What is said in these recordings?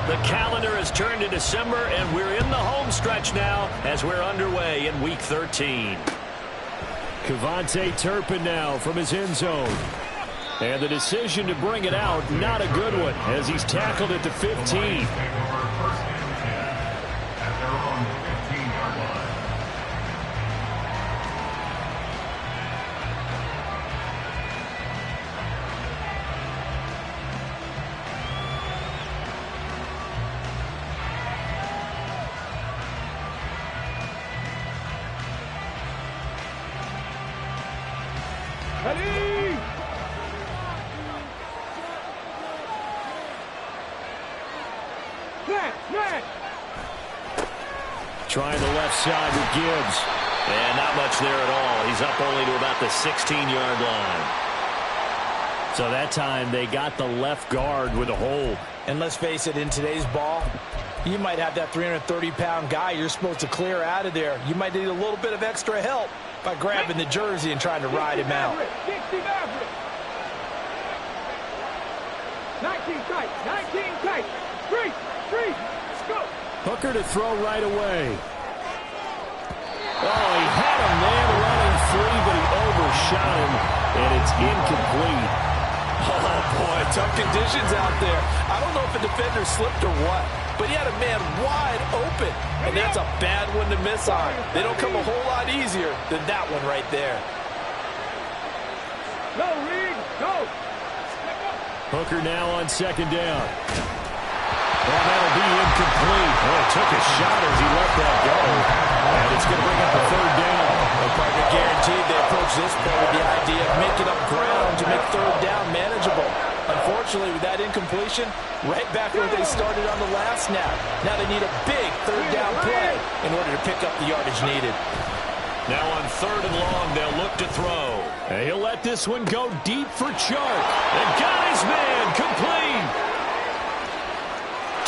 The calendar has turned to December, and we're in the home stretch now as we're underway in Week 13. Kevontae Turpin now from his end zone. And the decision to bring it out, not a good one, as he's tackled at the 15. Trying the left side with Gibbs. And not much there at all. He's up only to about the 16-yard line. So that time they got the left guard with a hold. And let's face it, in today's ball, you might have that 330-pound guy you're supposed to clear out of there. You might need a little bit of extra help by grabbing the jersey and trying to ride him out. 19 tight. Three. Let's go. Hooker to throw right away. Oh, he had a man running free, but he overshot him, and it's incomplete. Oh, boy, tough conditions out there. I don't know if a defender slipped or what, but he had a man wide open, and that's a bad one to miss on. They don't come a whole lot easier than that one right there. Go, Reed, go. Hooker now on second down. Well, that'll be incomplete. Well, took a shot as he let that go. And it's going to bring up a third down. Well, partner, guaranteed they approach this play with the idea of making up ground to make third down manageable. Unfortunately, with that incompletion, right back where they started on the last snap. Now they need a big third down play in order to pick up the yardage needed. Now on third and long, they'll look to throw. And he'll let this one go deep for Chark. And got his man complete.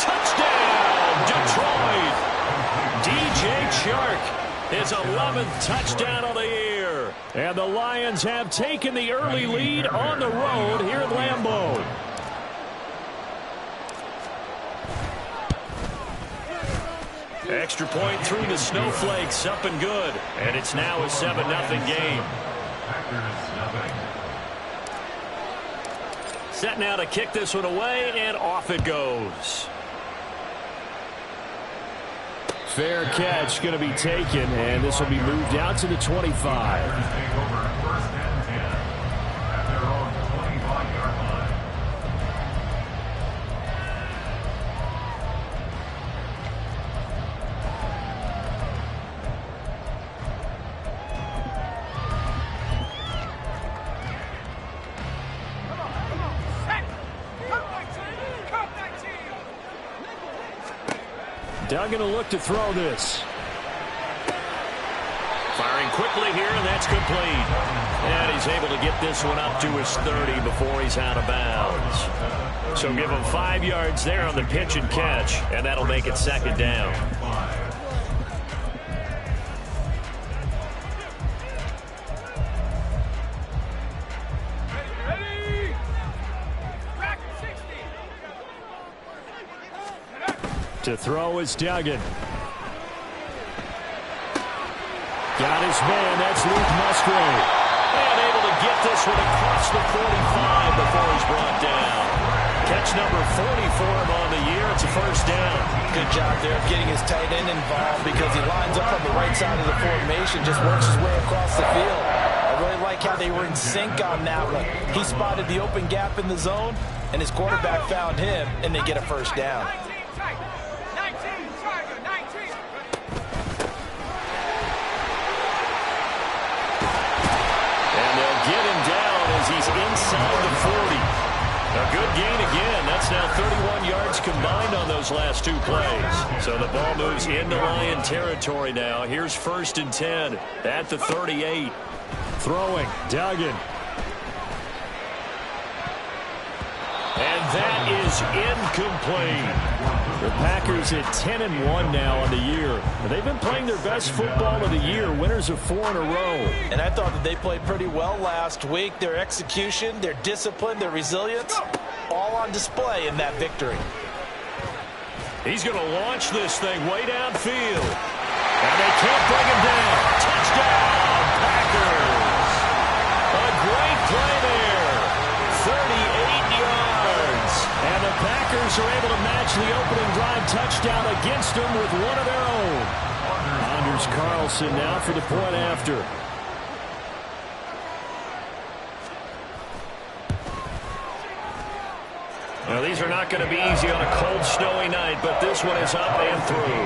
Touchdown, Detroit. DJ Chark, his 11th touchdown of the year. And the Lions have taken the early lead on the road here at Lambeau. Extra point through the snowflakes, up and good. And it's now a 7-0 game. Set now to kick this one away, and off it goes. Fair catch going to be taken, and this will be moved out to the 25. Duggan will look to throw this. Firing quickly here, and that's complete. And he's able to get this one up to his 30 before he's out of bounds. So give him 5 yards there on the pitch and catch, and that'll make it second down. To throw is Duggan. Got his man. That's Luke Musgrave. And able to get this one across the 45 before he's brought down. Catch number 40 for him on the year. It's a first down. Good job there of getting his tight end involved because he lines up on the right side of the formation, just works his way across the field. I really like how they were in sync on that one. He spotted the open gap in the zone, and his quarterback found him, and they get a first down. He's inside the 40. A good gain again. That's now 31 yards combined on those last 2 plays. So the ball moves into Lion territory now. Here's 1st and 10 at the 38. Throwing, Duggan. And that is incomplete. The Packers at 10-1 now on the year. They've been playing their best football of the year, winners of 4 in a row. And I thought that they played pretty well last week. Their execution, their discipline, their resilience, all on display in that victory. He's going to launch this thing way downfield. And they can't bring him down. Touchdown, Packers. A great play there. 38 yards. And the Packers are able to match the opening drive touchdown against them with one of their own. Anders Carlson now for the point after. Well, these are not going to be easy on a cold, snowy night, but this one is up and through.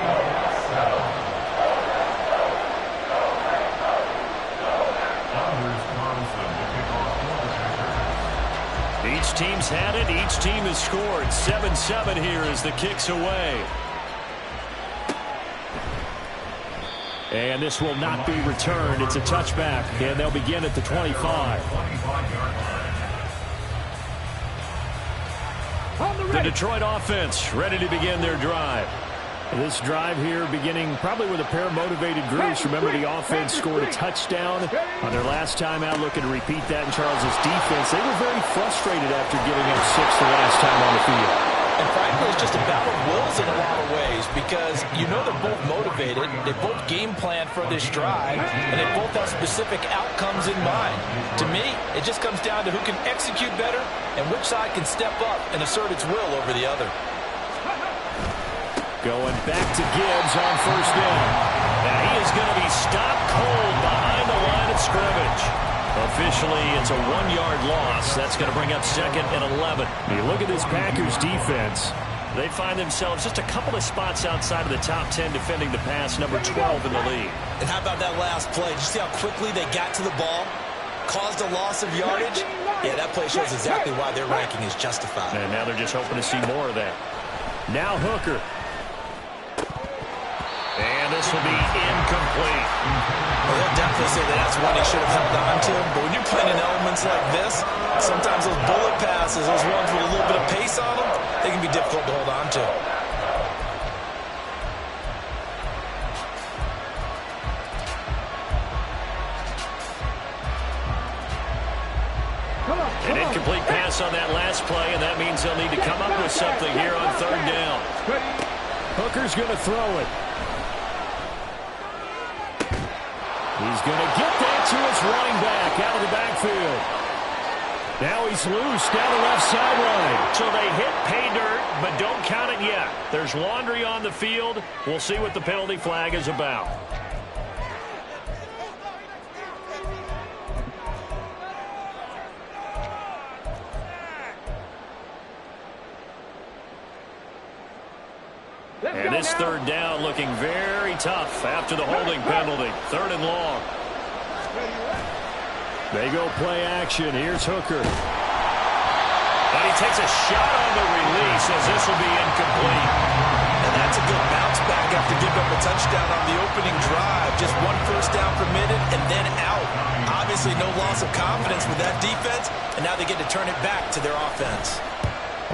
Each team's had it. Each team has scored. 7-7 here as the kick's away. And this will not be returned. It's a touchback, and they'll begin at the 25. The Detroit offense ready to begin their drive. This drive here beginning probably with a pair of motivated groups. Remember, the offense scored a touchdown on their last time out, looking to repeat that in Charles' defense. They were very frustrated after giving up 6 the last time on the field. And frankly, it's just a battle of wills in a lot of ways because you know they're both motivated, they both game plan for this drive, and they both have specific outcomes in mind. To me, it just comes down to who can execute better and which side can step up and assert its will over the other. Going back to Gibbs on first down. And he is going to be stopped cold behind the line of scrimmage. Officially, it's a 1-yard loss. That's going to bring up 2nd and 11. You look at this Packers defense. They find themselves just a couple of spots outside of the top 10 defending the pass, number 12 in the league. And how about that last play? Did you see how quickly they got to the ball? Caused a loss of yardage? Yeah, that play shows exactly why their ranking is justified. And now they're just hoping to see more of that. Now Hooker. And this will be incomplete. Well, they'll definitely say that that's one he should have held on to. But when you're playing in elements like this, sometimes those bullet passes, those ones with a little bit of pace on them, they can be difficult to hold on to. An incomplete pass on that last play, and that means they'll need to come up with something here on 3rd down. Hooker's going to throw it. He's going to get that to his running back out of the backfield. Now he's loose down the left sideline. So they hit pay dirt, but don't count it yet. There's laundry on the field. We'll see what the penalty flag is about. And this 3rd down looking very tough after the holding penalty. 3rd and long. They go play action. Here's Hooker. And he takes a shot on the release as this will be incomplete. And that's a good bounce back after giving up a touchdown on the opening drive. Just 1 first down permitted and then out. Obviously no loss of confidence with that defense, and now they get to turn it back to their offense.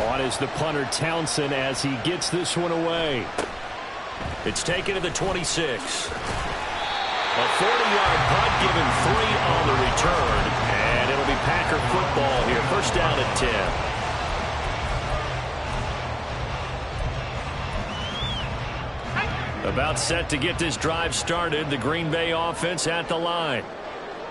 On is the punter Townsend as he gets this one away. It's taken to the 26. A 40-yard punt, given 3 on the return, and it'll be Packer football here. First down at 10. About set to get this drive started. The Green Bay offense at the line.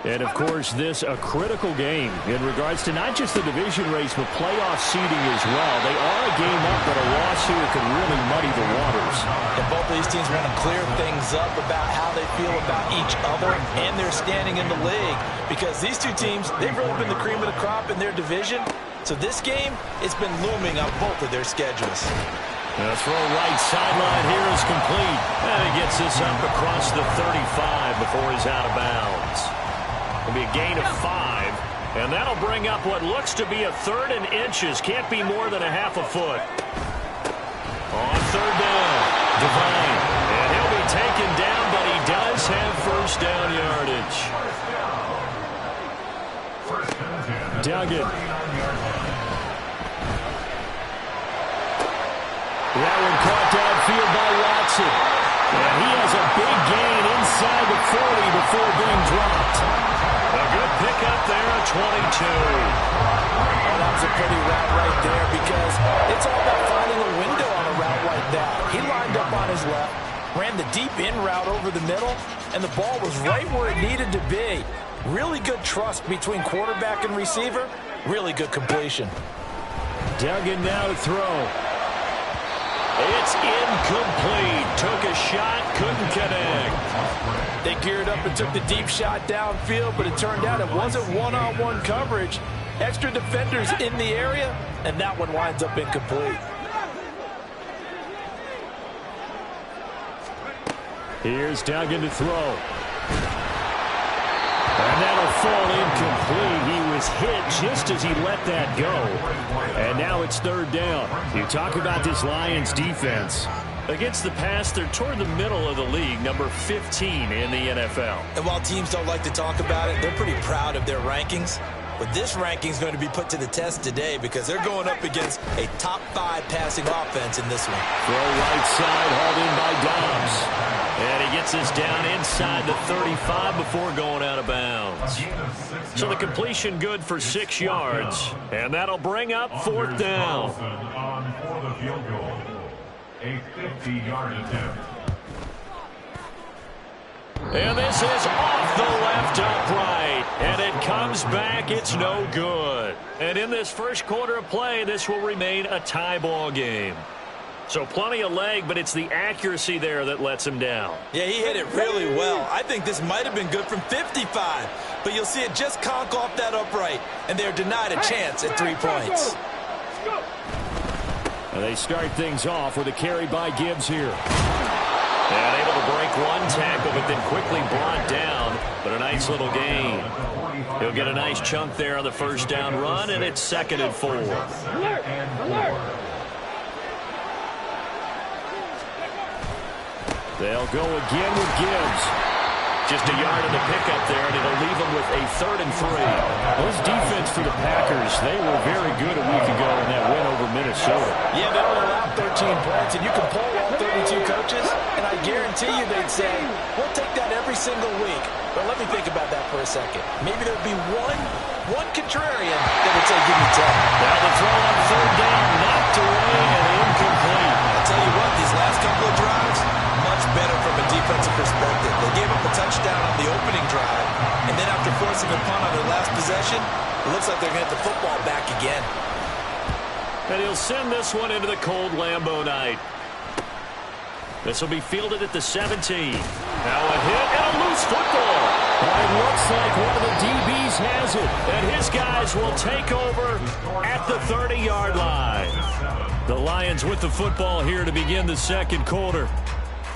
And, of course, this a critical game in regards to not just the division race, but playoff seeding as well. They are a game up, but a loss here could really muddy the waters. And both of these teams want to clear things up about how they feel about each other and their standing in the league. Because these two teams, they've really been the cream of the crop in their division. So this game, it's been looming on both of their schedules. The throw right sideline here is complete. And he gets this up across the 35 before he's out of bounds. It'll be a gain of 5, and that'll bring up what looks to be a 3rd and inches. Can't be more than a half a foot. On 3rd down, Devine. And he'll be taken down, but he does have first down yardage. Duggan. That one caught downfield by Watson. And he has a big gain inside the 40 before being dropped. A good pickup there at 22. That was a pretty route right there because it's all about finding a window on a route like that. in route over the middle, and the ball was right where it needed to be. Really good trust between quarterback and receiver. Really good completion. Duggan now to throw. It's incomplete. Took a shot, couldn't connect. They geared up and took the deep shot downfield, but it turned out it wasn't one-on-one coverage. Extra defenders in the area, and that one winds up incomplete. Here's Duggan to throw. And that'll fall incomplete. He was hit just as he let that go. And now it's third down. You talk about this Lions defense. Against the pass, they're toward the middle of the league, number 15 in the NFL. And while teams don't like to talk about it, they're pretty proud of their rankings. But this ranking is going to be put to the test today because they're going up against a top 5 passing offense in this one. Throw right side, hauled in by Dobbs. And he gets this down inside the 35 before going out of bounds. So the completion good for 6 yards. And that'll bring up fourth down. For the field goal, a 50-yard attempt. And this is off the left upright. And it comes back. It's no good. And in this first quarter of play, this will remain a tie ball game. So plenty of leg, but it's the accuracy there that lets him down. Yeah, he hit it really well. I think this might have been good from 55. But you'll see it just conk off that upright. And they're denied a chance at 3 points. And they start things off with a carry by Gibbs here. And able to break one tackle, but then quickly brought down. But a nice little gain. He'll get a nice chunk there on the first down run, and it's 2nd and 4. Alert! They'll go again with Gibbs. Just a yard in the pickup there, and it'll leave them with a 3rd and 3. This defense for the Packers, they were very good a week ago in that win over Minnesota. Yeah, they only allowed 13 points, and you can poll all 32 coaches, and I guarantee you they'd say, we'll take that every single week. But let me think about that for a second. Maybe there'd be one contrarian that would say, give me 10. Now the throw on 3rd down, knocked away and incomplete. I'll tell you what, these last couple of drives, much better from a defensive perspective. They gave up a touchdown on the opening drive, and then after forcing a punt on their last possession, it looks like they're going to get the football back again. And he'll send this one into the cold Lambeau night. This will be fielded at the 17. Now a hit and a loose football. It looks like one of the DBs has it, and his guys will take over at the 30-yard line. The Lions with the football here to begin the second quarter,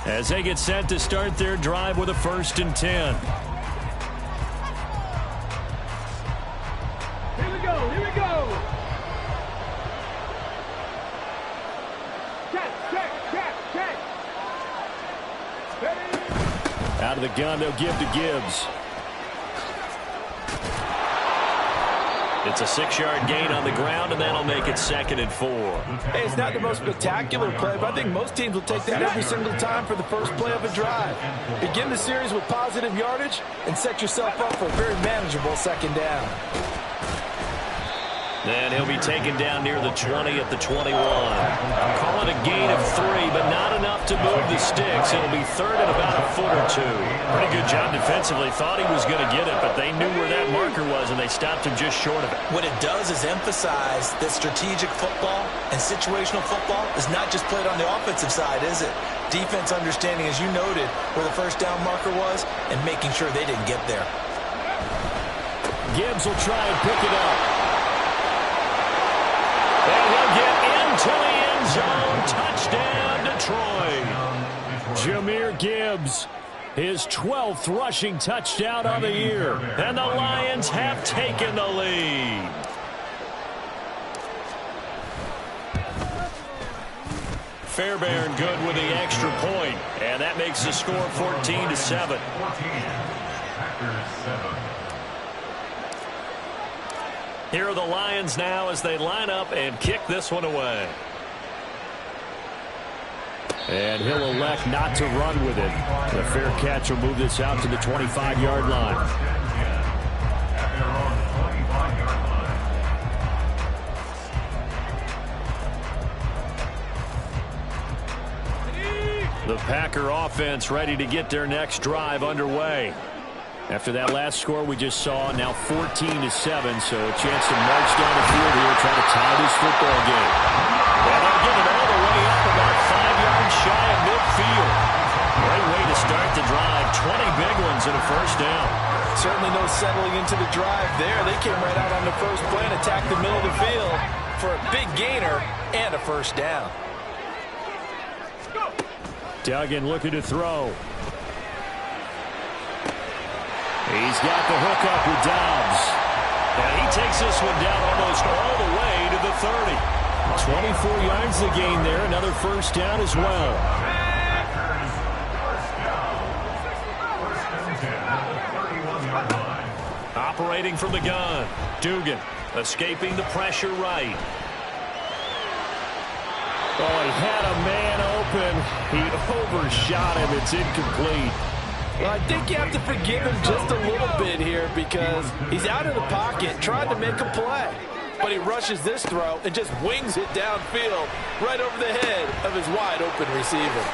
as they get set to start their drive with a 1st and 10. Here we go, here we go. Check. Ready? Out of the gun, they'll give to Gibbs. It's a 6-yard gain on the ground, and that'll make it 2nd and 4. Hey, it's not the most spectacular play, but I think most teams will take that every single time for the first play of a drive. Begin the series with positive yardage and set yourself up for a very manageable 2nd down. Then he'll be taken down near the 20 at the 21. Call it a gain of 3, but not enough to move the sticks. It'll be 3rd and about a foot or 2. Pretty good job defensively. Thought he was going to get it, but they knew where that marker was, and they stopped him just short of it. What it does is emphasize that strategic football and situational football is not just played on the offensive side, is it? Defense understanding, as you noted, where the first down marker was and making sure they didn't get there. Gibbs will try and pick it up. And he'll get into the end zone. Touchdown, Detroit. Jahmyr Gibbs, his 12th rushing touchdown on the year. And the Lions have taken the lead. Fairbairn good with the extra point. And that makes the score 14-7. Here are the Lions now as they line up and kick this one away. And he'll elect not to run with it. The fair catch will move this out to the 25-yard line. The Packer offense ready to get their next drive underway. After that last score we just saw, now 14-7, so a chance to march down the field here, try to tie this football game. And they'll get it all the way up about 5 yards shy of midfield. Great way to start the drive. 20 big ones and a first down. Certainly no settling into the drive there. They came right out on the first play and attacked the middle of the field for a big gainer and a first down. Duggan looking to throw. He's got the hook up with Dobbs. And he takes this one down almost all the way to the 30. 24 yards to gain there. Another first down as well. Operating from the gun. Dugan escaping the pressure right. Oh, he had a man open. He overshot him. It's incomplete. Well, I think you have to forgive him just a little bit here because he's out of the pocket trying to make a play. But he rushes this throw and just wings it downfield right over the head of his wide-open receiver.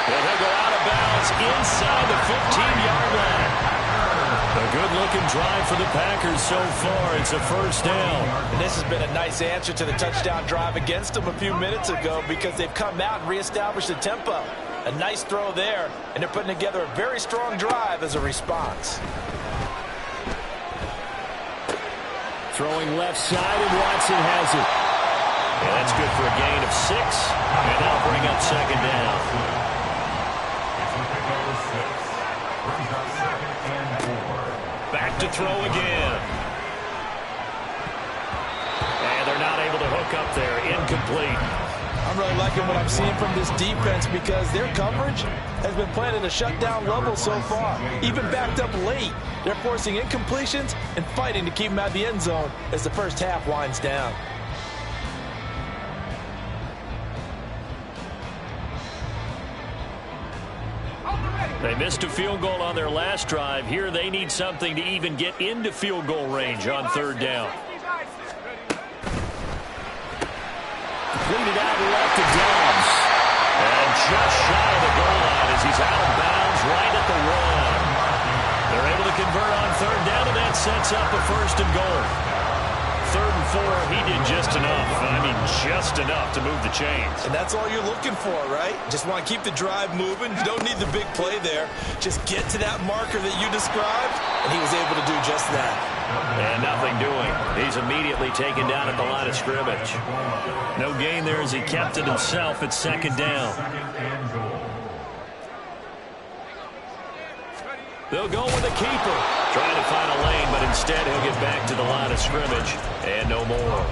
And he'll go out of bounds inside the 15-yard line. A good-looking drive for the Packers so far. It's a first down. And this has been a nice answer to the touchdown drive against them a few minutes ago because they've come out and reestablished the tempo. A nice throw there, and they're putting together a very strong drive as a response. Throwing left side, and Watson has it. Yeah, that's good for a gain of 6, and that'll bring up second down. Back to throw again. And they're not able to hook up there. Incomplete. I'm really liking what I'm seeing from this defense because their coverage has been playing at a shutdown level so far. Even backed up late, they're forcing incompletions and fighting to keep them out of the end zone as the first half winds down. They missed a field goal on their last drive. Here they need something to even get into field goal range on third down. Completed out left to Dobbs. And just shy of the goal line as he's out of bounds right at the 1. They're able to convert on third down, and that sets up a first and goal. 3rd and 4, he did just enough. I mean, just enough to move the chains. And that's all you're looking for, right? Just want to keep the drive moving. You don't need the big play there. Just get to that marker that you described, and he was able to do just that. And nothing doing. He's immediately taken down at the line of scrimmage. No gain there as he kept it himself at second down. They'll go with the keeper. Trying to find a lane, but instead he'll get back to the line of scrimmage. And no more.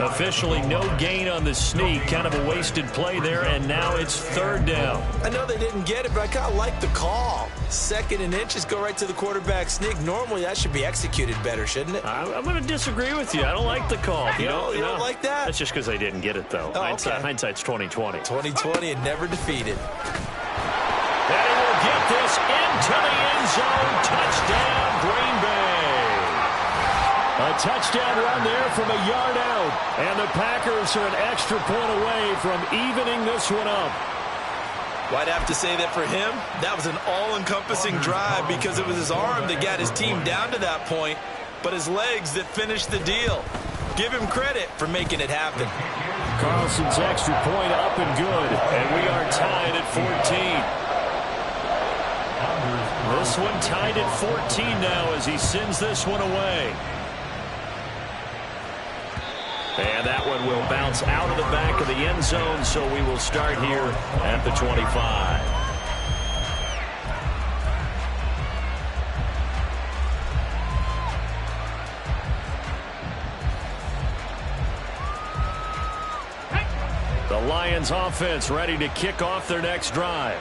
Officially no gain on the sneak. Kind of a wasted play there, and now it's third down. I know they didn't get it, but I kind of like the call. 2nd and inches, go right to the quarterback sneak. Normally that should be executed better, shouldn't it? I'm going to disagree with you. I don't like the call. You don't like that? That's just because they didn't get it, though. Oh, okay. Hindsight's 20/20. 20/20 and never defeated. And he will get this into the end zone. Touchdown, Green Bay. A touchdown run there from a yard out. And the Packers are an extra point away from evening this one up. Well, I'd have to say that for him, that was an all-encompassing drive because it was his arm that got his team down to that point, but his legs that finished the deal. Give him credit for making it happen. Carlson's extra point up and good. And we are tied at 14. This one tied at 14 now as he sends this one away. And that one will bounce out of the back of the end zone, so we will start here at the 25. The Lions offense ready to kick off their next drive.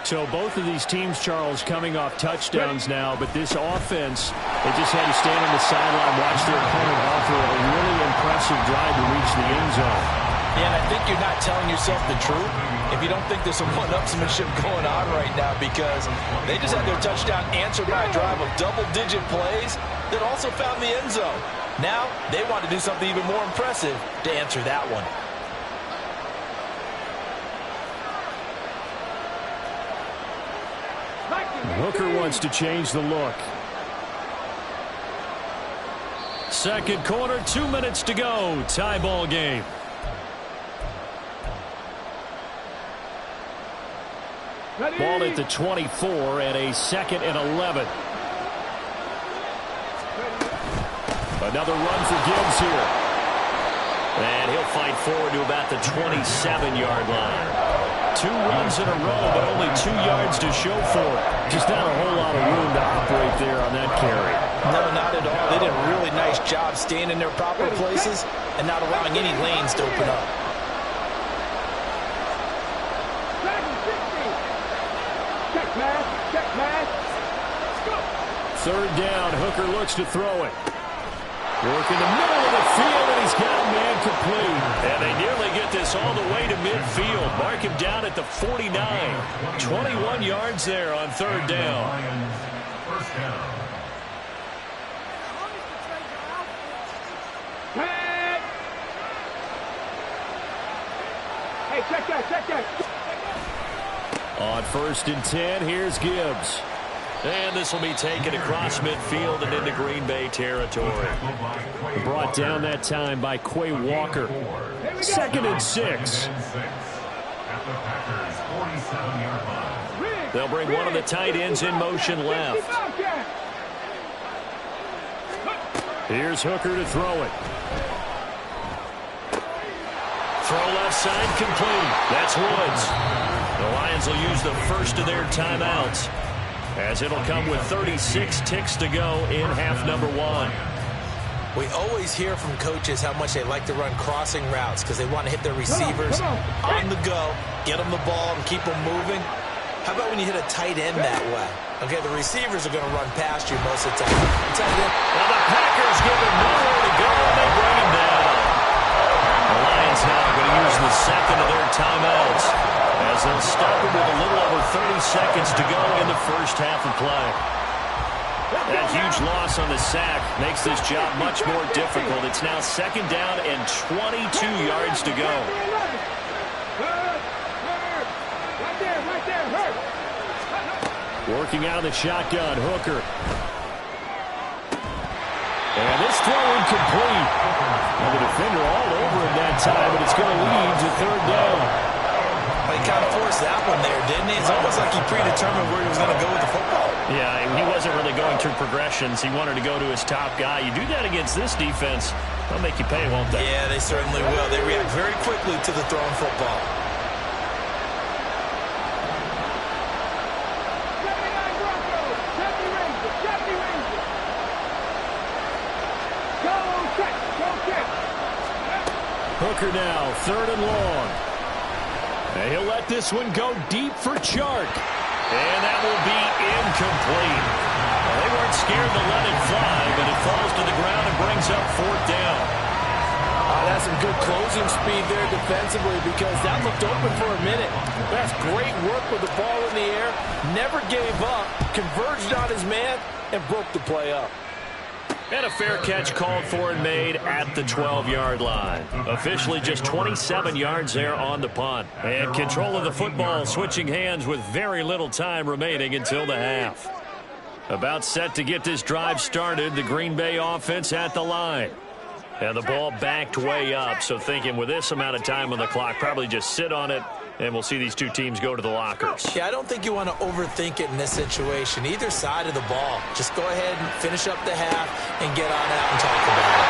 So both of these teams, Charles, coming off touchdowns now, but this offense, they just had to stand on the sideline, watch their opponent offer a really impressive drive to reach the end zone. Yeah, and I think you're not telling yourself the truth if you don't think there's some one-upsmanship going on right now because they just had their touchdown answered by a drive of double-digit plays that also found the end zone. Now they want to do something even more impressive to answer that one. Hooker wants to change the look. Second quarter, 2 minutes to go. Tie ball game. Ball at the 24 and a 2nd and 11. Another run for Gibbs here. And he'll fight forward to about the 27-yard line. 2 runs in a row, but only 2 yards to show for it. Just not a whole lot of room to operate there on that carry. No, not at all. They did a really nice job staying in their proper places and not allowing any lanes to open up. Check pass. Third down, Hooker looks to throw it. Work in the middle of the field, and he's got a man complete. And they nearly get this all the way to midfield. Mark him down at the 49. 21 yards there on third down. First down. Hey, check that. On 1st and 10, here's Gibbs. And this will be taken across midfield and into Green Bay territory. Brought down that time by Quay Walker. 2nd and 6. At the Packers' 47-yard line. They'll bring one of the tight ends in motion left. Here's Hooker to throw it. Throw left side complete. That's Woods. The Lions will use the first of their timeouts, as it'll come with 36 ticks to go in half number 1. We always hear from coaches how much they like to run crossing routes because they want to hit their receivers on the go, get them the ball, and keep them moving. How about when you hit a tight end that way? Okay, the receivers are going to run past you most of the time. Tight end. Now the Packers give him nowhere to go, and they bring him down. The Lions now going to use the second of their timeouts, as they'll stop him with a little over 30 seconds to go in the first half of play. That huge loss on the sack makes this job much more difficult. It's now 2nd down and 22 yards to go. Right there, hurt. Working out of the shotgun, Hooker. And this throw incomplete. Well, the defender all over him that time, but it's going to lead to 3rd down. He kind of forced that one there, didn't he? It's almost like he predetermined where he was going to go with the football. Yeah, he wasn't really going through progressions. He wanted to go to his top guy. You do that against this defense, they'll make you pay, won't they? Yeah, they certainly will. They react very quickly to the thrown football. Hooker now, 3rd and long. And he'll let this one go deep for Chark. And that will be incomplete. Well, they weren't scared to let it fly, but it falls to the ground and brings up 4th down. That's some good closing speed there defensively, because that looked open for a minute. That's great work with the ball in the air. Never gave up, converged on his man, and broke the play up. And a fair catch called for and made at the 12-yard line. Officially just 27 yards there on the punt. And control of the football switching hands with very little time remaining until the half. About set to get this drive started, the Green Bay offense at the line. And the ball backed way up, so thinking with this amount of time on the clock, probably just sit on it, and we'll see these two teams go to the lockers. Yeah, I don't think you want to overthink it in this situation. Either side of the ball. Just go ahead and finish up the half and get on out and talk about it.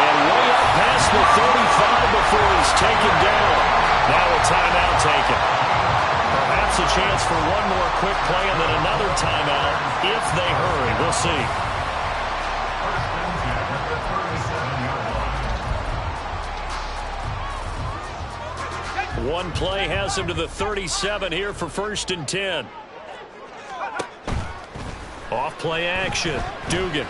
And way up past the 35 before he's taken down. Now a timeout taken. Perhaps a chance for one more quick play and then another timeout if they hurry. We'll see. One play has him to the 37 here for 1st and 10. Off play action. Dugan.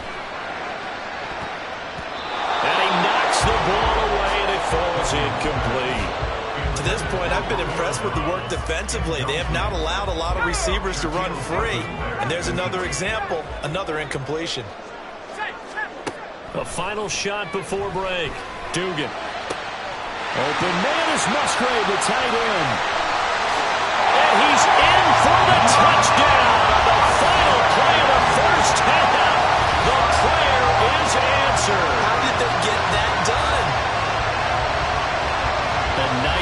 And he knocks the ball away and it falls incomplete. To this point, I've been impressed with the work defensively. They have not allowed a lot of receivers to run free. And there's another example, another incompletion. A final shot before break. Dugan. Open man is Musgrave, the tight end. And he's in for the touchdown on the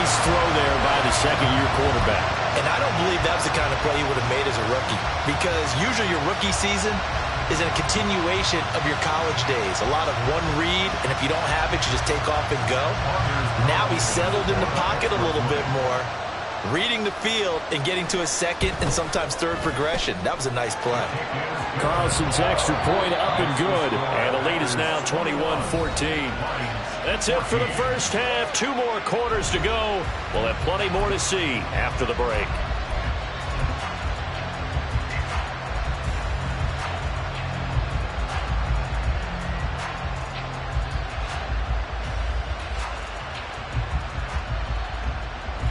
nice throw there by the second-year quarterback. And I don't believe that was the kind of play he would have made as a rookie, because usually your rookie season is a continuation of your college days. A lot of one read, and if you don't have it, you just take off and go. Now he's settled in the pocket a little bit more, reading the field and getting to a second and sometimes third progression. That was a nice play. Carlson's extra point up and good. And the lead is now 21-14. That's it for the first half. 2 more quarters to go. We'll have plenty more to see after the break.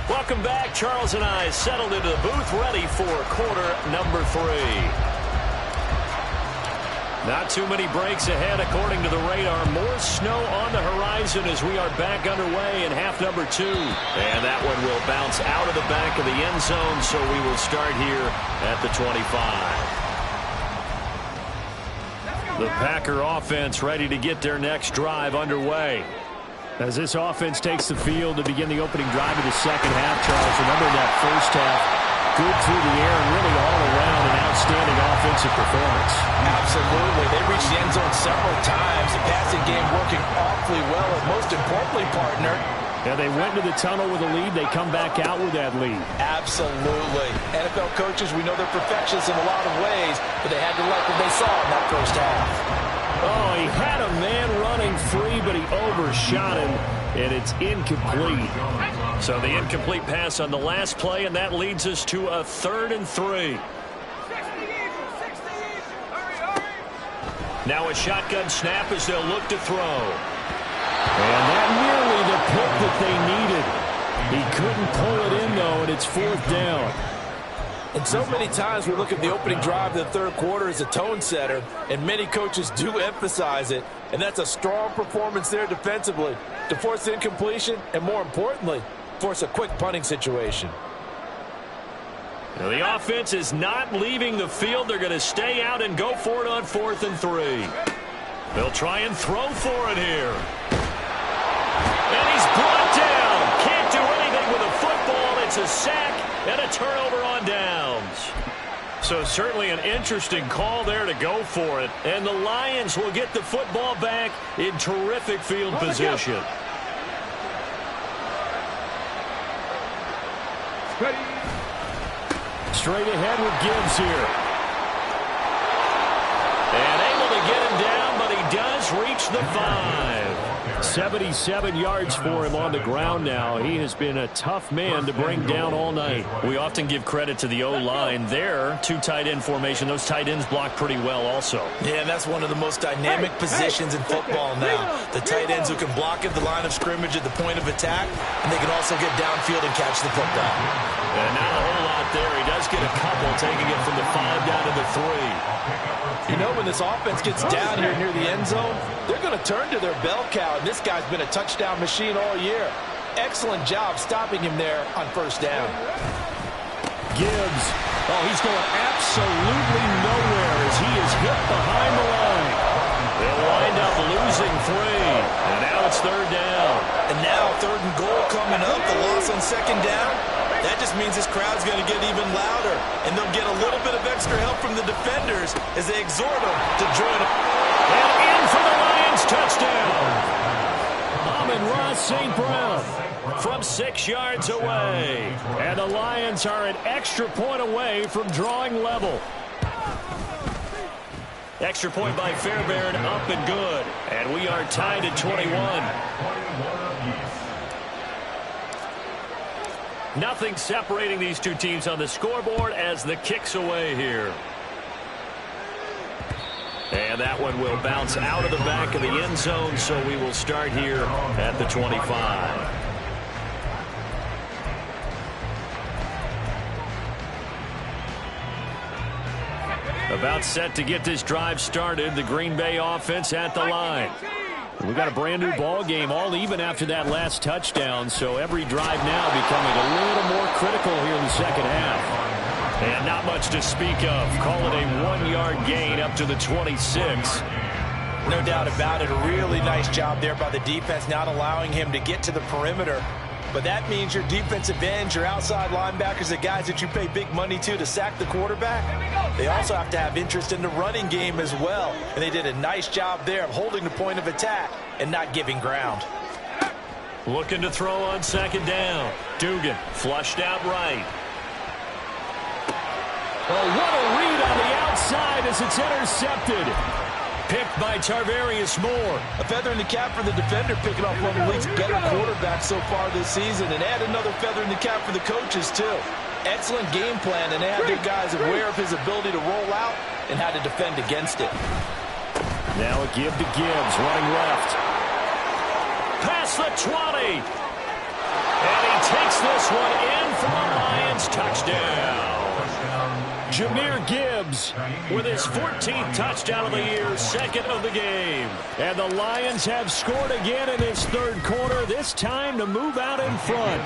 Welcome back. Charles and I settled into the booth, ready for quarter number 3. Not too many breaks ahead according to the radar. More snow on the horizon as we are back underway in half number 2. And that one will bounce out of the back of the end zone, so we will start here at the 25. The Packer offense ready to get their next drive underway. As this offense takes the field to begin the opening drive of the second half, Charles, remember that first half, good through the air and really all around an outstanding offensive performance. Absolutely. They reached the end zone several times. The passing game working awfully well, and most importantly, partner, yeah, they went to the tunnel with a lead. They come back out with that lead. Absolutely. NFL coaches, we know they're perfectionists in a lot of ways, but they had to like what they saw in that first half. Oh, he had a man running free, but he overshot him, and it's incomplete. So the incomplete pass on the last play, and that leads us to a 3rd and 3. Now a shotgun snap as they'll look to throw. And that nearly the pick that they needed. He couldn't pull it in, though, and it's 4th down. And so many times we look at the opening drive of the third quarter as a tone setter, and many coaches do emphasize it, and that's a strong performance there defensively to force incompletion and, more importantly, force a quick punting situation. Now the offense is not leaving the field. They're going to stay out and go for it on 4th and 3. They'll try and throw for it here. And he's brought down. Can't do anything with a football. It's a sack and a turnover on downs. So certainly an interesting call there to go for it. And the Lions will get the football back in terrific field position. Straight ahead with Gibbs here. And able to get him down, but he does reach the 5. 77 yards for him on the ground now. He has been a tough man to bring down all night. We often give credit to the O-line there. 2 tight end formation. Those tight ends block pretty well also. Yeah, that's one of the most dynamic positions in football now. The tight ends who can block at the line of scrimmage at the point of attack, and they can also get downfield and catch the football. And not a whole lot there. He does get a couple, taking it from the 5 down to the 3. You know, when this offense gets down here near the end zone, they're going to turn to their bell cow, and this guy's been a touchdown machine all year. Excellent job stopping him there on 1st down. Gibbs. Oh, he's going absolutely nowhere as he is hit behind the line. They'll wind up losing 3. And now it's 3rd down. And now 3rd and goal coming up. The loss on 2nd down. That just means this crowd's going to get even louder. And they'll get a little bit of extra help from the defenders as they exhort them to join them. And in for the Lions touchdown. Amon-Ra St. Brown from 6 yards away. And the Lions are an extra point away from drawing level. Extra point by Fairbairn, up and good. And we are tied at 21. Nothing separating these two teams on the scoreboard as the kick's away here. And that one will bounce out of the back of the end zone, so we will start here at the 25. About set to get this drive started. The Green Bay offense at the line. We've got a brand new ball game, all even after that last touchdown, so every drive now becoming a little more critical here in the second half. And not much to speak of. Call it a 1-yard gain up to the 26. No doubt about it. A really nice job there by the defense, not allowing him to get to the perimeter. but that means your defensive ends, your outside linebackers, the guys that you pay big money to sack the quarterback, they also have to have interest in the running game as well. And they did a nice job there of holding the point of attack and not giving ground. Looking to throw on second down. Dugan flushed out right. Oh, what a read on the outside as it's intercepted. Picked by Tarvarius Moore. A feather in the cap for the defender, picking off one of the league's better quarterbacks so far this season, and add another feather in the cap for the coaches too. Excellent game plan, and they had their guys aware of his ability to roll out and how to defend against it. Now a give to Gibbs, running left. Past the 20. And he takes this one in for the Lions. Touchdown. Jahmyr Gibbs with his 14th touchdown of the year, second of the game. And the Lions have scored again in this third quarter, this time to move out in front.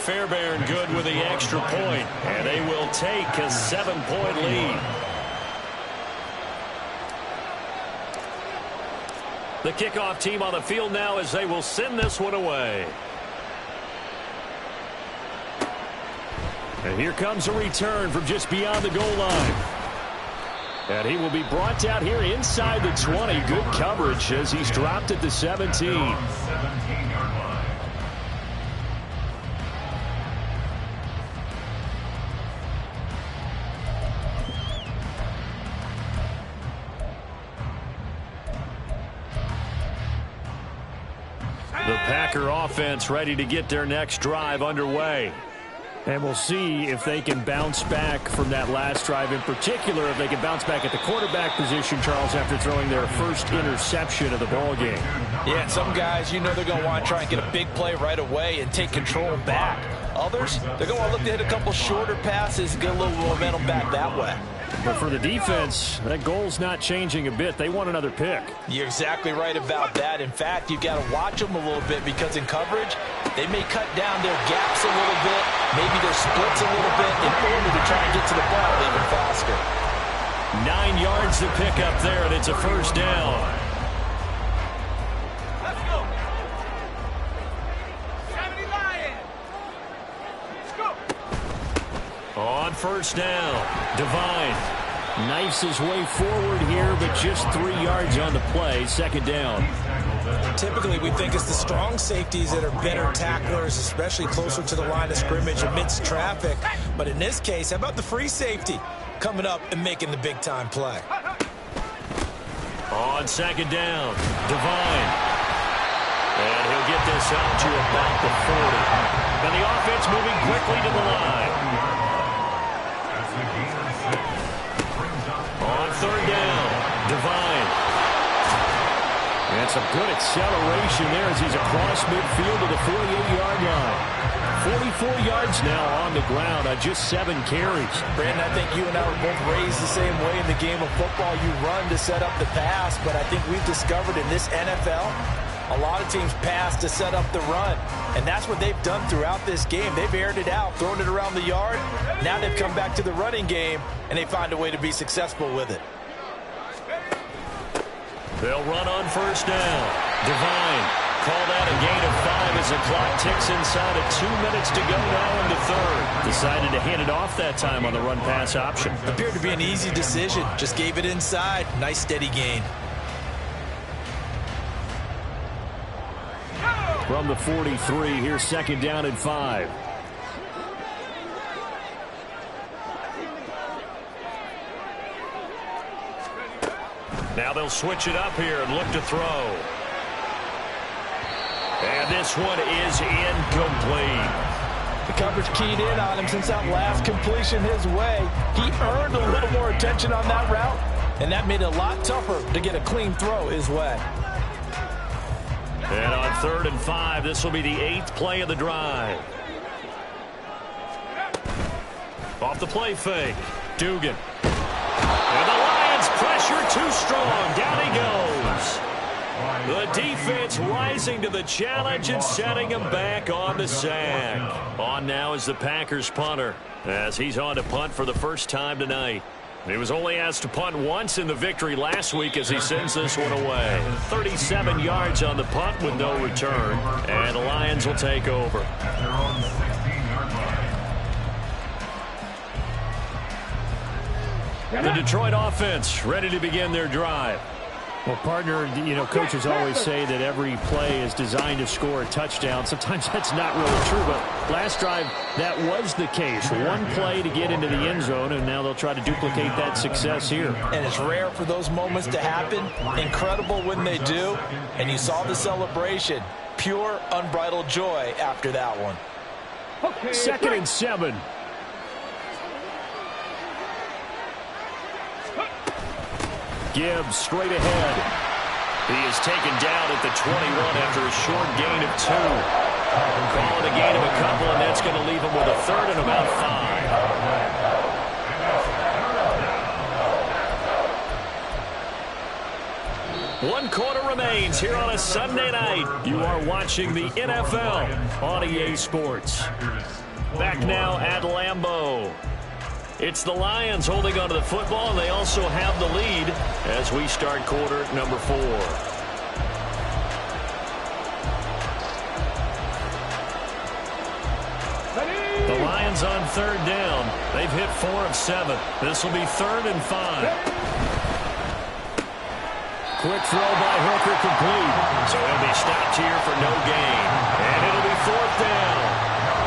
Fairbairn good with the extra point, and they will take a 7-point lead. The kickoff team on the field now as they will send this one away. And here comes a return from just beyond the goal line. And he will be brought out here inside the 20. Good coverage as he's dropped at the 17. The Packer offense ready to get their next drive underway. And we'll see if they can bounce back from that last drive, in particular if they can bounce back at the quarterback position, Charles, after throwing their first interception of the ball game. Yeah, and some guys, you know they're going to want to try and get a big play right away and take control back. Others, they're going to want to look to hit a couple shorter passes and get a little momentum back that way. But for the defense, that goal's not changing a bit. They want another pick. You're exactly right about that. In fact, you've got to watch them a little bit because in coverage, they may cut down their gaps a little bit, maybe their splits a little bit in order to try and get to the ball even faster. 9 yards to pick up there, and it's a first down. Let's go. 70 Lions. Let's go. On first down, Devine knifes his way forward here, but just 3 yards on the play, second down. Typically, we think it's the strong safeties that are better tacklers, especially closer to the line of scrimmage amidst traffic. But in this case, how about the free safety coming up and making the big-time play? On second down, Devine. And he'll get this out to about the 40. And the offense moving quickly to the line. On third down, Devine. And some good acceleration there as he's across midfield to the 48-yard line. 44 yards now on the ground on just 7 carries. Brandon, I think you and I were both raised the same way in the game of football. You run to set up the pass, but I think we've discovered in this NFL, a lot of teams pass to set up the run. And that's what they've done throughout this game. They've aired it out, thrown it around the yard. Now they've come back to the running game, and they find a way to be successful with it. They'll run on first down. Devine called out a gain of 5 as the clock ticks inside of 2 minutes to go now in the third. Decided to hand it off that time on the run-pass option. Appeared to be an easy decision. Just gave it inside. Nice steady gain. From the 43, here's second down and 5. Now they'll switch it up here and look to throw. And this one is incomplete. The coverage keyed in on him since that last completion his way. He earned a little more attention on that route, and that made it a lot tougher to get a clean throw his way. And on third and 5, this will be the 8th play of the drive. Off the play fake, Dugan. And the Lions pressure too strong. Down he goes. The defense rising to the challenge and setting him back on the sack. On now is the Packers punter as he's on to punt for the first time tonight. He was only asked to punt once in the victory last week as he sends this one away. 37 yards on the punt with no return. And the Lions will take over. Their own 16-yard line. The Detroit offense ready to begin their drive. Well, partner, you know, coaches always say that every play is designed to score a touchdown. Sometimes that's not really true, but last drive, that was the case. One play to get into the end zone, and now they'll try to duplicate that success here. And it's rare for those moments to happen. Incredible when they do. And you saw the celebration. Pure, unbridled joy after that one. 2nd and 7. Gibbs straight ahead. He is taken down at the 21 after a short gain of 2. Calling a gain of a couple, and that's going to leave him with a 3rd and about 5. 1 quarter remains here on a Sunday night. You are watching the NFL on EA Sports. Back now at Lambeau. It's the Lions holding onto the football, and they also have the lead as we start quarter number 4. The Lions on 3rd down. They've hit 4 of 7. This will be 3rd and 5. Quick throw by Hooker complete. So he'll be stopped here for no gain. And it'll be 4th down.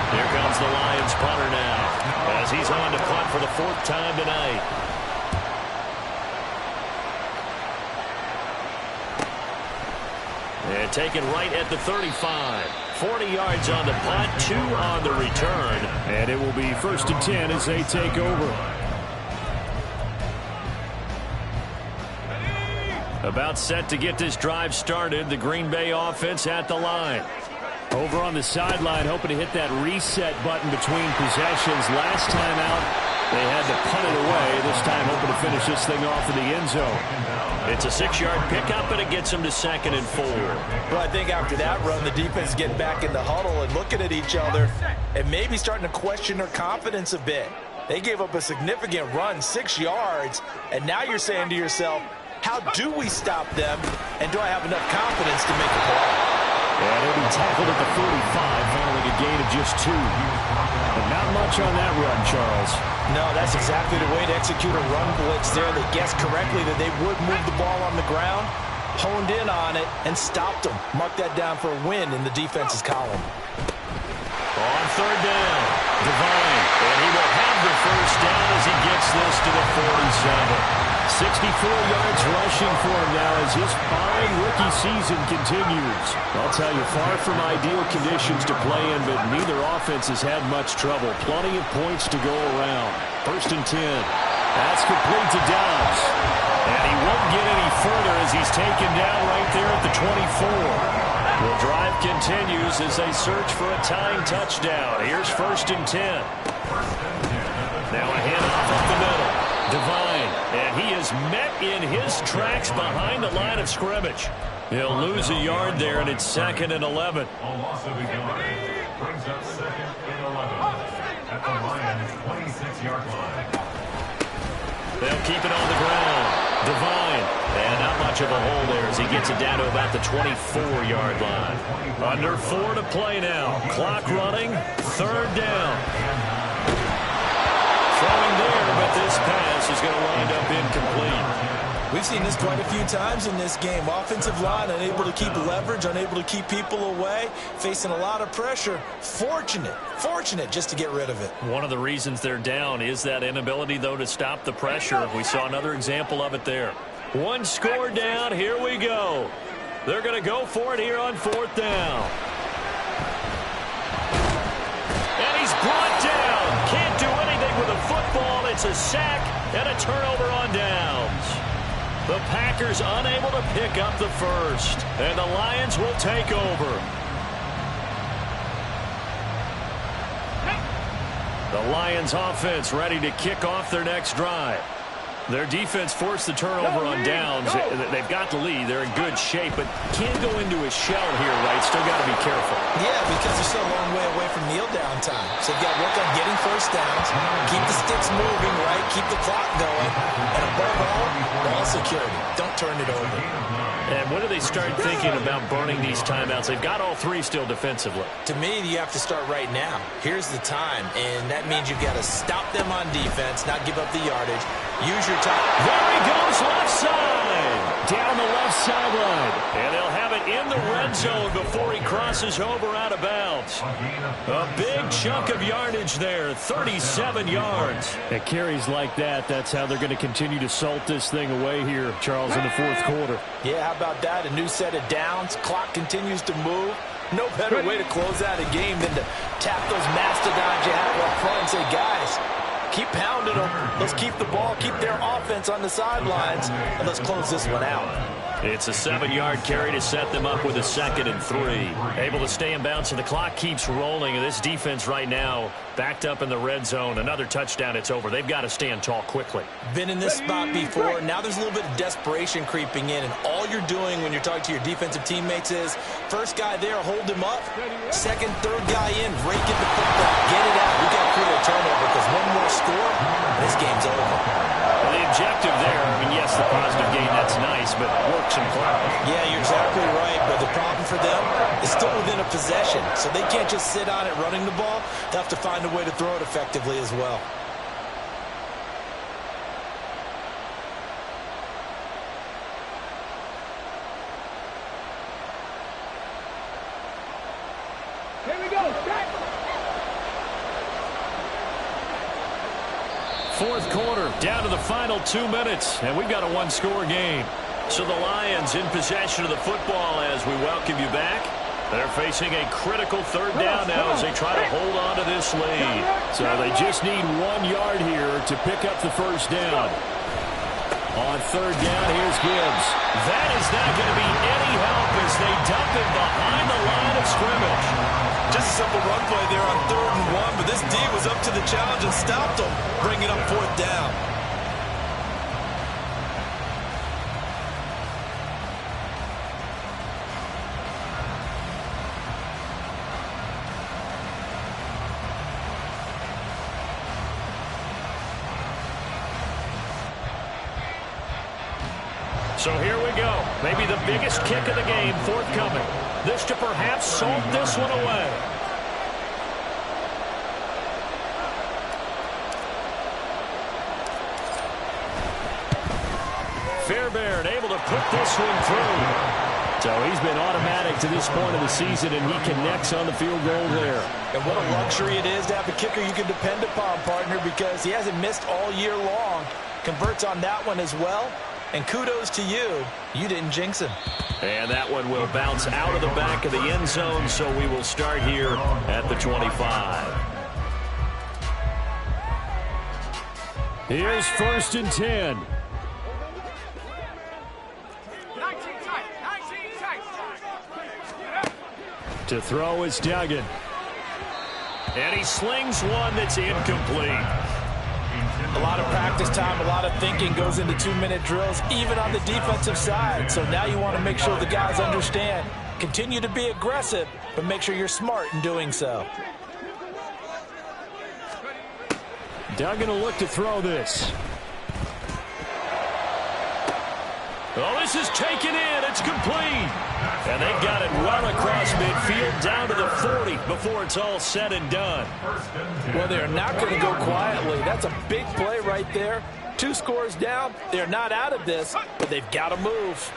Here comes the Lions punter now as he's on to punt for the 4th time tonight. And taken right at the 35. 40 yards on the punt, 2 on the return. And it will be 1st and 10 as they take over. About set to get this drive started. The Green Bay offense at the line. Over on the sideline, hoping to hit that reset button between possessions. Last time out, they had to punt it away. This time, hoping to finish this thing off in the end zone. It's a 6-yard pickup, and it gets them to 2nd and 4. Well, I think after that run, the defense is getting back in the huddle and looking at each other and maybe starting to question their confidence a bit. They gave up a significant run, 6 yards, and now you're saying to yourself, how do we stop them, and do I have enough confidence to make a play? And he'll be tackled at the 45, following a gain of just 2. But not much on that run, Charles. No, that's exactly the way to execute a run blitz there. They guessed correctly that they would move the ball on the ground, honed in on it, and stopped them. Mark that down for a win in the defense's column. On 3rd down, Devine, and he will have the 1st down as he gets this to the 47. 64 yards rushing for him now as his fine rookie season continues. I'll tell you, far from ideal conditions to play in, but neither offense has had much trouble. Plenty of points to go around. 1st and 10. That's complete to Dobbs. And he won't get any further as he's taken down right there at the 24. The drive continues as they search for a tying touchdown. Here's 1st and 10. Now a handoff up the middle. Devine, and he is met in his tracks behind the line of scrimmage. He'll lose a yard there, and it's 2nd and 11. A loss of a yard brings up 2nd and 11 at the Lions' 26-yard line. They'll keep it on the ground. Devine, and not much of a hole there as he gets it down to about the 24-yard line. Under 4 to play now. Clock running, 3rd down. Throwing there, but this pass is going to wind up incomplete. We've seen this quite a few times in this game. Offensive line unable to keep leverage, unable to keep people away, facing a lot of pressure. Fortunate just to get rid of it. One of the reasons they're down is that inability, though, to stop the pressure. We saw another example of it there. 1 score down. Here we go. They're going to go for it here on 4th down. And he's brought down. Can't do anything with a football. It's a sack and a turnover on downs. The Packers unable to pick up the 1st. And the Lions will take over. The Lions offense ready to kick off their next drive. Their defense forced the turnover on downs. They've got the lead. They're in good shape, but can't go into a shell here, right? Still got to be careful. Yeah, because they're still a long way away from kneel down time. So you've got to work on getting first downs, keep the sticks moving, right? Keep the clock going. And above all, ball security. Don't turn it over. And when do they start thinking about burning these timeouts? They've got all three still defensively. To me, you have to start right now. Here's the time, and that means you've got to stop them on defense, not give up the yardage. Use your time. There he goes, left side. Down the left sideline. And they'll have it in the red zone before he crosses over out of bounds. A big chunk of yardage there, 37 yards. At carries like that, that's how they're going to continue to salt this thing away here, Charles, in the fourth quarter. Yeah, how about that? A new set of downs. Clock continues to move. No better way to close out a game than to tap those mastodons you have up front and say, guys, keep pounding them. Let's keep the ball, keep their offense on the sidelines, and let's close this one out. It's a 7-yard carry to set them up with a 2nd and 3. Able to stay in bounds, and the clock keeps rolling. And this defense right now backed up in the red zone. Another touchdown, it's over. They've got to stand tall quickly. Been in this spot before. Now there's a little bit of desperation creeping in, and all you're doing when you're talking to your defensive teammates is first guy there, hold him up. Second, third guy in, rake in the football. Get it out. We've got to create a turnover because one more score, this game's over. Well, the objective there, I mean, yes, the positive gain, that's nice, but works and plays. Yeah, you're exactly right, but the problem for them is still within a possession, so they can't just sit on it running the ball. They have to find a way to throw it effectively as well. Here we go. Fourth quarter, down to the final 2 minutes, and we've got a one-score game. So the Lions in possession of the football as we welcome you back. They're facing a critical third down now as they try to hold on to this lead. So they just need 1 yard here to pick up the first down. On third down, here's Gibbs. That is not going to be any help as they dump him behind the line of scrimmage. Just a simple run play there on 3rd and 1, but this D was up to the challenge and stopped him, bringing up 4th down. So here we go. Maybe the biggest kick of the game forthcoming. This to perhaps salt this one away. Fairbairn able to put this one through. So he's been automatic to this point of the season, and he connects on the field goal there. And what a luxury it is to have a kicker you can depend upon, partner, because he hasn't missed all year long. Converts on that one as well. And kudos to you. You didn't jinx him. And that one will bounce out of the back of the end zone, so we will start here at the 25. Here's 1st and 10. 19 tight. 19 tight. To throw is Duggan. And he slings one that's incomplete. A lot of practice time, a lot of thinking goes into 2-minute drills, even on the defensive side. So now you want to make sure the guys understand. Continue to be aggressive, but make sure you're smart in doing so. Duggan will look to throw this. Oh, this is taken in. It's complete. And they've got it well across midfield down to the 40 before it's all said and done. Well, they're not going to go quietly. That's a big play right there. 2 scores down. They're not out of this, but they've got to move.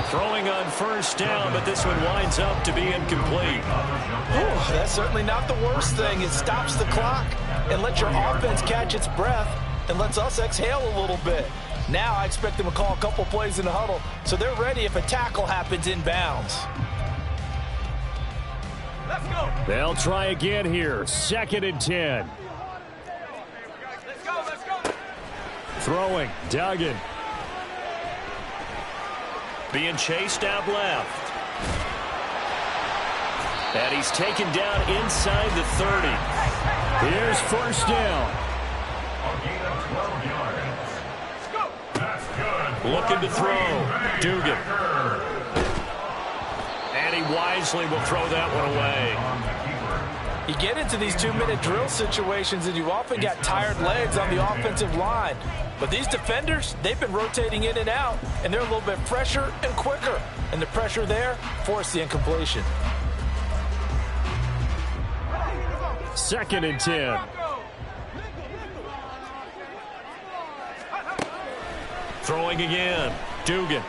Throwing on first down, but this one winds up to be incomplete. Oh, that's certainly not the worst thing. It stops the clock and lets your offense catch its breath and lets us exhale a little bit. Now I expect them to call a couple plays in the huddle so they're ready if a tackle happens inbounds. Let's go. They'll try again here. 2nd and 10. Let's go. Let's go. Throwing. Duggan. Being chased out left. And he's taken down inside the 30. Here's 1st down. Looking to throw. Dugan. And he wisely will throw that one away. You get into these 2-minute drill situations and you often got tired legs on the offensive line. But these defenders, they've been rotating in and out, and they're a little bit fresher and quicker. And the pressure there forced the incompletion. 2nd and 10. Throwing again. Dugan.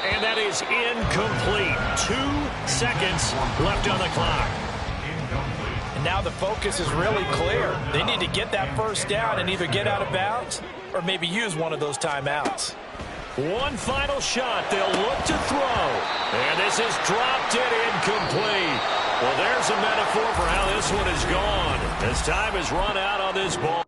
And that is incomplete. 2 seconds left on the clock. And now the focus is really clear. They need to get that first down and either get out of bounds or maybe use one of those timeouts. One final shot. They'll look to throw. And this is dropped it incomplete. Well, there's a metaphor for how this one is gone. As time has run out on this ball.